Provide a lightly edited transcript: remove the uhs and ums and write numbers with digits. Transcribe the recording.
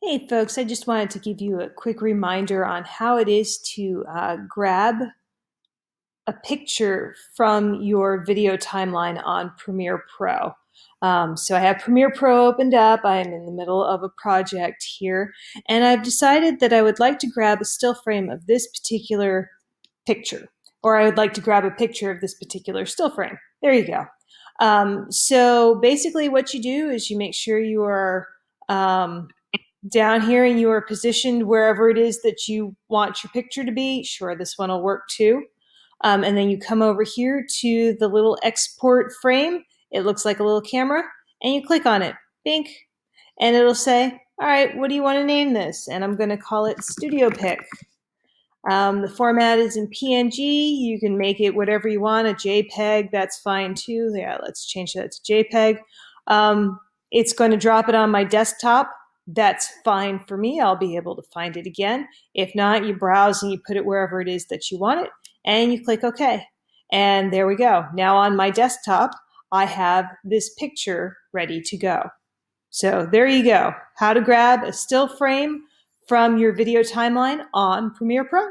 Hey folks, I just wanted to give you a quick reminder on how it is to grab a picture from your video timeline on Premiere Pro. So I have Premiere Pro opened up. I am in the middle of a project here, and I've decided that I would like to grab a still frame of this particular picture, or I would like to grab a picture of this particular still frame. There you go. So basically what you do is you make sure you are down here and you are positioned wherever it is that you want your picture to be. Sure, this one will work too. And then you come over here to the little export frame. It looks like a little camera, and you click on it, bink, and it'll say, all right, what do you want to name this? And I'm going to call it Studio Pic. The format is in PNG. You can make it whatever you want, a JPEG, that's fine too. Yeah, let's change that to JPEG. It's going to drop it on my desktop. That's fine for me. I'll be able to find it again. If not, you browse and you put it wherever it is that you want it, and you click OK. And there we go. Now on my desktop, I have this picture ready to go. So there you go. How to grab a still frame from your video timeline on Premiere Pro.